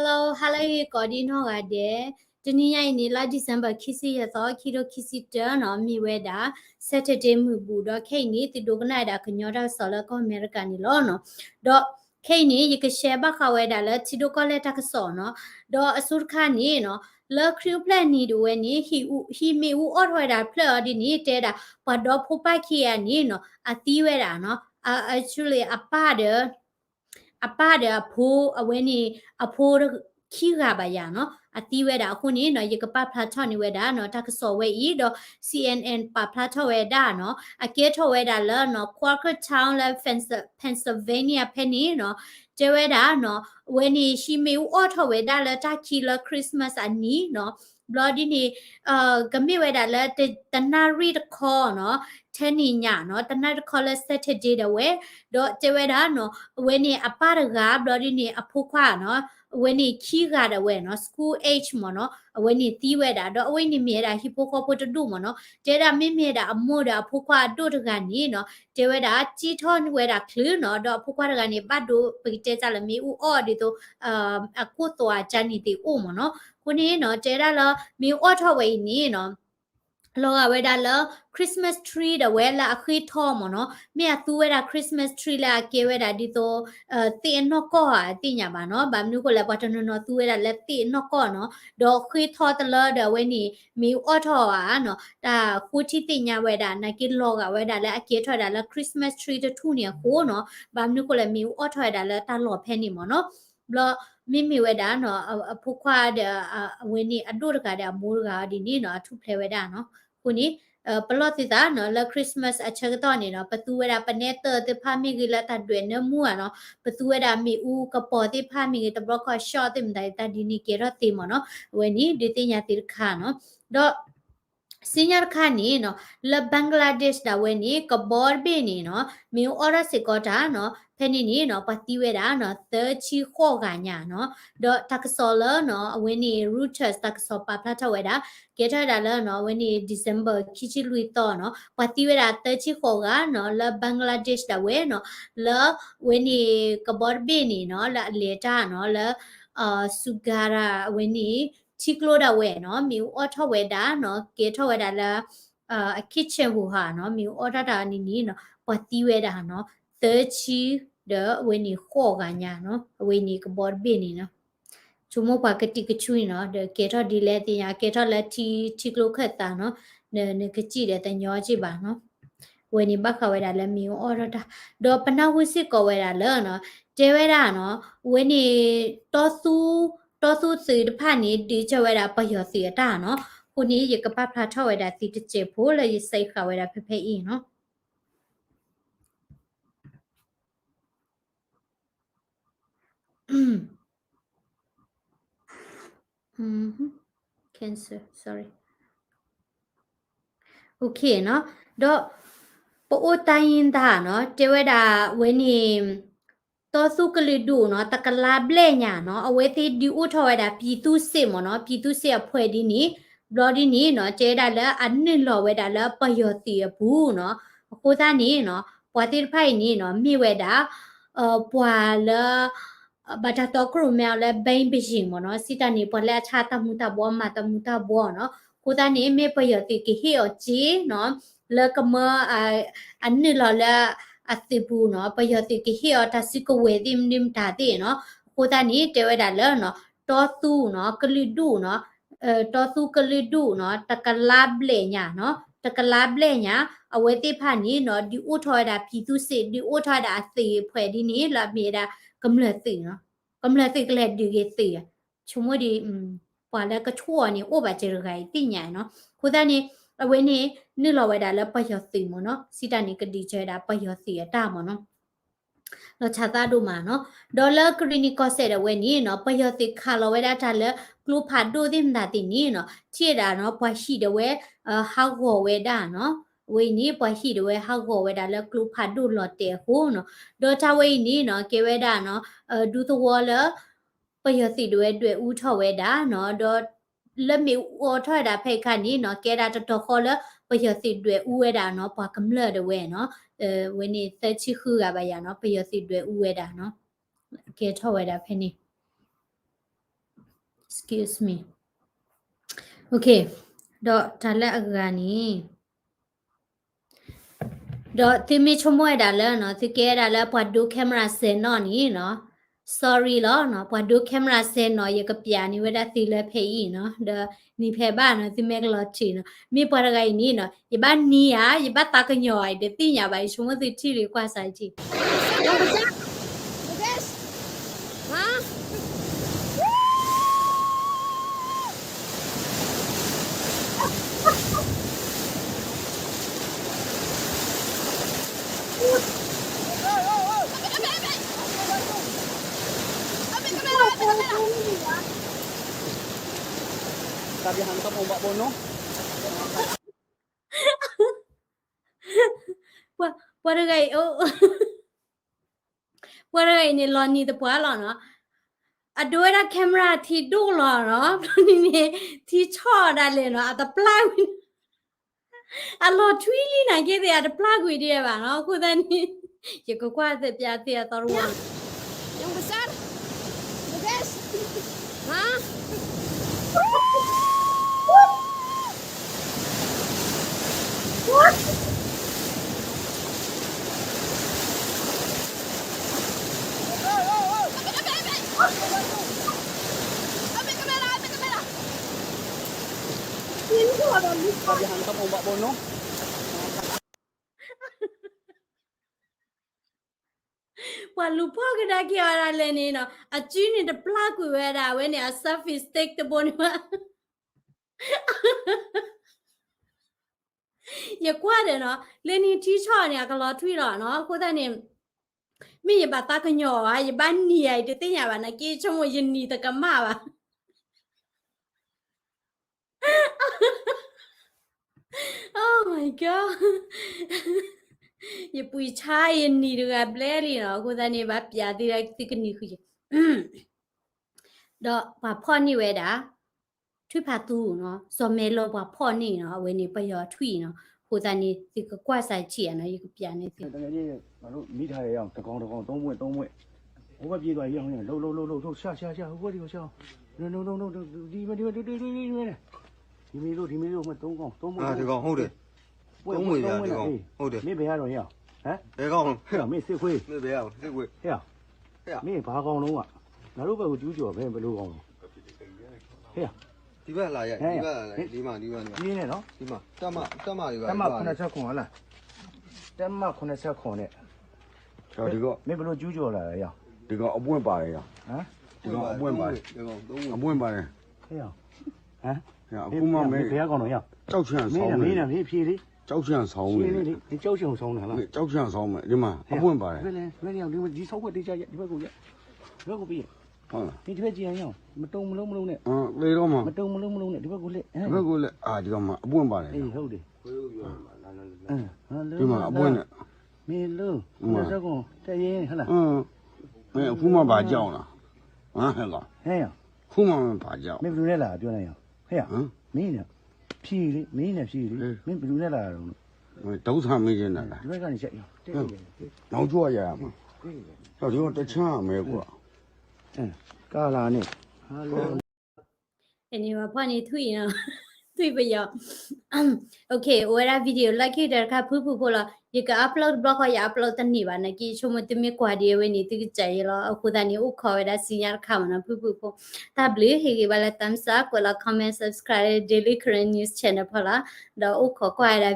hello ก่อนดีนอกอะเดတနည်းရိုက်နေလာဒီဇင်ဘာခီစီရသောခီရိုခီစီတနော်မီဝဲတာ Saturday မှုဘူးတော့ခိနေတီဒိုကနိုင်တာခညောတာဆော်လကောအမေရိကန်နီလောနော်တော့ခိနေရကရှဲဘခဝဲတာလဲတီဒိုကလက်တကဆော်နော်တော့အစုခါနေနော်လခရူပလန်နီဒိုဝဲနေဟီမီဦးအော်ထွဲတာဖလော်ဒီနေတဲတာဘတော့ဖိုပိုက်ခီရနေနော်အတီးဝဲတာနော်actually အပတဲ့ဖိုးအဝဲနေအဖိုးခီကပါရနော်အတီးဝဲတာအခုနေနော်ရကပဖလာချောနေဝဲတာနော်တကဆော်ဝဲဤတော့ CNN ပဖလာချောဝဲတာနော်အကဲထော်ဝဲတာလဲနော် Quaker Town လဲ Pennsylvania ဖဲနေနော်ကျဝဲတာနော်ဝဲနေရှိမေဦးအော်ထော်ဝဲတာလဲတခီလ Christmas အနီနော် bloody နေကမေဝဲတာလဲတနာရီတခေါ်နော်10ညနော်တနာတခေါ်လဲ Saturday တဲ့ဝဲတော့ကျဝဲတာနော်ဝဲနေအပရက bloody နေအဖို့ခွာနော်ဝဲနေခီကတဲ့ဝဲနော် school age မနော်ဝဲနေတီးဝဲတာတော့အဝဲနေမြေတာဟီပိုခေါ်ဖို့တူမနော်တဲတာမြင့်မြဲတာအမို့တာဖို့ခွာတို့တကနေနော်တဲဝဲတာကြီးထောဝဲတာခလူးနော်တော့ဖို့ခွာတကနေပတ်တို့ပိတဲကြလည်းမြေဦးအော်ဒီတော့အခုတော့ချန်နီတီဦးမနော်ခုနေနော်တဲတာလားမြေအော်ထောဝဲနေနော်လောကဝဲတာလ Christmas tree တဲ့ဝဲလာအခီထောမနော်မြတ်သူဝဲတာ Christmas tree လာကေဝဲတာဒီတော့တင်နော့ကောဟာတင်ညာပါနော်ဗာမနုကိုလည်းပတ်တနော်သူဝဲတာလက်တင်နော့ကောနော်တော့ခီထောတလတဲ့ဝဲနေမီအော့ထောဟာနော်ဒါခုတီတင်ညာဝဲတာနကီလောကဝဲတာလည်းအကေထောတာလည်း Christmas tree တထုနေကိုနော်ဗာမနုကိုလည်းမီအော့ထောတာလည်းတလောဖဲနေမနော်ဘလမိဝဲတာနော်အဖုခွာတဲ့အဝင်းနေအတို့တကတဲ့အမိုးတကဒီနေနော်အထုဖလဲဝဲတာနော်ခုနိပလော့တိတာနော်လခရစ်မတ်အချက်တော့နေနော်ပတူဝဲတာပနေတတဖာမီဂီလာတတွဲနမှုอ่ะနော်ပတူဝဲတာမီဦးကပေါ်တိဖာမီဂီတဘလခရှော့တင်တိုင်တဒီနီကေရတိမနော်ဝဲနီဒီတင်ညာတိခါနော်တော့Senior khani no la Bangladesh da we ni kabor be ni no mi ora sikota no pheni ni no pati we da no the chi kho ga nya no do taksola no we ni Reuters takso pa plata we da ke tha da la no we ni December khichi lui to no pati we da the chi kho ga no la Bangladesh da we no la we ni kabor be ni no la leta no la sugara we niချီကလိုဒါဝဲနော်မြူအော်ထဝဲဒါနော်ကေထဝဲဒါလာခစ်ချေဟူဟာနော်မြူအော်ဒါဒါနီနီနော်ပတ်တီဝဲဒါနော်သချီဒဝဲနီခေါ်ကညာနော်ဝဲနီကဘော်ဘီနီနော်ချုံမပါကတိကချွေနော်ဒကေထဒီလဲတင်ညာကေထလက်ချီကလိုခက်တာနော်နေကကြည့်တယ်တညောကြည့်ပါနော်ဝဲနီဘခဝဲဒါလဲမြူအော်ဒါဒေါ်ပနာဝစစ်ကောဝဲဒါလဲနော်တဲဝဲဒါနော်ဝဲနီတော်စုစီတဖာနေဒီချဝဲတာပယောစီတာနော်ခုနေရကပဖလာထဝဲတာစီတချေဖို့လေစိတ်ခဝဲတာဖဖအင်းနော်cancer sorry okay နော်တော့ပိုတိုင်းတာနော်တဲဝဲတာဝဲနေတော်စုကလေးဒူနော်တကလာဘလဲညာနော်အဝဲသေးဒီဥထော်ရတာပြည်သူစစ်မနော်ပြည်သူစစ်အဖွဲဒီနီဘလော်ဒီနီနော်ကျဲတာလဲအနစ်လော်ဝဲတာလဲပယောတီဘူးနော်ကိုသားနီနော်ပွားတိဖိုင်နီနော်မိဝဲတာပွာလဲဘာတာတော့ကရုမဲလဲဘိန်းပရှင်မနော်စီတနီပွာလဲချာတမှုတဘောမာတမှုတဘောနော်ကိုသားနီမေပယောတီကိဟေအချီနော်လဲကမအနစ်လော်လဲအတိဘူးနော်ပယောတိကိဟေအတစီကဝဲဒီမတာတဲ့နော်ကိုတာနီတဲဝဲတာလဲနော်တောသူနော်ကလီဒူနော်တောသူကလီဒူနော်တကလာဘလေညာနော်တကလာဘလေညာအဝဲတိဖာနီနော်ဒီဥထော်တာပြည်သူစစ်ဒီဥထော်တာအစီဖွဲဒီနီလာမြေတာကမလတိနော်ကမလတိကလက်ဒီကေတိချုံမဒီပွာလဲကချောနီဥပကျေရဂိုင်တိညာနော်ကိုတာနီအဝဲနေနိလောဝဲတာလဲပယောစီမနော်စီတနီကတိချဲတာပယောစီအတာမနော်လောချတာတို့မှာနော်ဒေါ်လာကလီနီကောဆဲတဲ့ဝဲနီနော်ပယောစီခါလောဝဲတာတာလဲကလူဖာဒိုဒီမတာတီနီနော်ချေတာနော်ပွားရှိတဲ့ဝဲဟောက်ဝဝဲတာနော်ဝေနီပွားရှိတဲ့ဝဲဟောက်ဝဝဲတာလဲကလူဖာဒိုလော်တဲဟိုနော်ဒေါ်ချဝဲနီနော်ကေဝဲတာနော်ဒူသဝလပယောစီတွေတွေ့ဦးထော်ဝဲတာနော်ဒေါ်လက်မီအော်ထွဲတာဖိတ်ခနီနော်ကဲတာတော်ခေါ်လပယောစီတွေဦးဝဲတာနော်ပွားကမလတဲ့ဝဲနော်ဝင်းနေသက်ချီခုကပါရနော်ပယောစီတွေဦးဝဲတာနော်ကဲထော်ဝဲတာဖိနေ excuse me okay တော့ဒါလက်အကန်နီတော့တိမချမွေဒါလဲနော်တိကဲဒါလဲပွားဒိုကင်မရာစင်နော်နီနော် sorry လောနော်ပွားဒိုကင်မရာစင်နော်ရကပြာနီဝဒါတိလဲဖေးီနော်ဒါနီဖေဘာနော်တိမဲကလော်ချီနော်မိပွားရဂိုင်နီနော်ယဘနီယာယဘတာကညောအိုင်တိညာပိုင်ရှုံမတိချီရီကွာဆိုင်ချီ Sabihan ka po ba bono? what a guy oh what a guy ni lo ni the pwa lo no adoira camera thi do lo no ni thi cho da le no at the plug a lo thui li na ke de at the plug wi de ba no khu da ni ye ko kwa de pya de to ro Yang besar? Lugas? Hah? Ambil kamera, ambil kamera. Sabihan ka po ba bono? wa lu pho ka da ki ara le ni no a chi ni the plug wi we da we ni a selfie stick the bon ma ye kwa de no le ni thi cho ni ka lo thui lo no khu da ni mi ye ba ta ka nyo a ye ba ni ai de tin ya ba na ki chong wo yin ni ta ka ma ba oh my god ye pui cha yin ni de ga ble ri no khu da ni ba pya ti ra ti ka ni khu ye တော့ဘာဖော့နေဝဲတာထွေဖာတူနော်စော်မဲလောဘာဖော့နေနော်ဝဲနေပယောထွီနော်ဟိုတန်နေဒီကကွက်ဆိုင်ချီရနော်ရေကပြန်နေစီ တကယ်ကြီးငါတို့မိထားရအောင်တကောင်သုံးပွင့်ဟိုဘက်ပြေးသွားရအောင်လှုပ်ရှာဟိုဘက်ဒီကိုရှာnoဒီမီလို့မသုံးကောင်သုံးပွင့် ဒီကောင်ဟုတ်တယ်သုံးမွေရဒီကောင်ဟုတ်တယ် မင်းဘယ်ရတော့ရအောင်ဟမ် ဘယ်ကောင် ဟဲ့မင်းစစ်ခွေး မင်းဘယ်အောင်စစ်ခွေး ဟဲ့မင်းဘာကောင်လုံးကငါတို့ဘက်ကကျူးကျော်ဘယ်လိုကောင်လဲဟဲ့ ဒီဘက်လာရဒီဘက်လာဒီမှာ ဒီနဲ့နော် ဒီမှာတက်မတွေက တက်မ89ဟလားတက်မ89နဲ့ ကျော်ဒီကောင် မင်းဘယ်လိုကျူးကျော်လာလဲရအောင် ဒီကောင်အပွင့်ပါတယ်ရ ဟမ် ဒီကောင်အပွင့်ပါတယ်ဒီကောင်သုံးအပွင့်ပါတယ် ဟဲ့အောင်ဟမ် အခုမှမင်း ဘယ်ကောင်တော့ရ ကြောက်ချင် မင်း ဆောင်း မ မယ် င်းနဲ့ဖြေးလေ ကြောက်ချင်ဆောင်း ဖြေး မယ် လေဒီကြောက်ချင်ဆောင်တာလား ကြောက်ချင်ဆောင်းမယ်ဒီမှာအပွင့်ပါတယ် ဘယ်လဲဘယ်ရောက်ဒီဆောက်ွက်တေးကြရဒီဘက်ကိုရဒီဘက်ကိုပြီး ဟုတ်လား ဒီဘက်ကြည့်ရအောင်မတုံမလုံးနဲ့ လေတော့မှ မတုံမလုံးနဲ့ဒီဘက်ကိုလက် ဒီဘက်ကလည်းဒီကောင်မှအပွင့်ပါတယ် အေးဟုတ်တယ် ဒီမှာအပွင့်နဲ့ မင်းလုံးဒီစကောင်တရင်ဟလား မင်းအခုမှပါကြောက်လားဟမ်ဟဲ့လား ဟဲ့ရ ခုမှမပါကြောက် မင်းဘယ်လိုလဲလာပြောလိုက်ရဟဲ့ရ ဟမ် မင်းနဲ့ဖြီးလေမင်းနဲ့ဖြီးလေမင်းဘယ်လိုလဲလာတော့ ဒုက္ခမင်းနေတာလား ဒီဘက်ကနေချက်ရတဲ့ နောက်ကျော်ရရမှာဟောဒီတော့တချမ်းမယ်ကွာ ကာလာနဲ့ဟာလော anyway ဖော့နေထွီနော် ထွီပယော okay ဝဲရာဗီဒီယိုလိုက်ခဲ့တဲ့ခါဖူးဖို့လားရေက upload block ရ upload တနေပါနကီချုံမတမီကွာဒီဝဲနေတိကြရလောအခုတန်နေဥခေါ်ရတဲ့စီညာခါမနဖူးဖို့တာဘလီဟေကဘလာ thumbs up ကိုလာ comment subscribe daily current news channel ဖလားတော့ဥခေါ်ကွာရတဲ့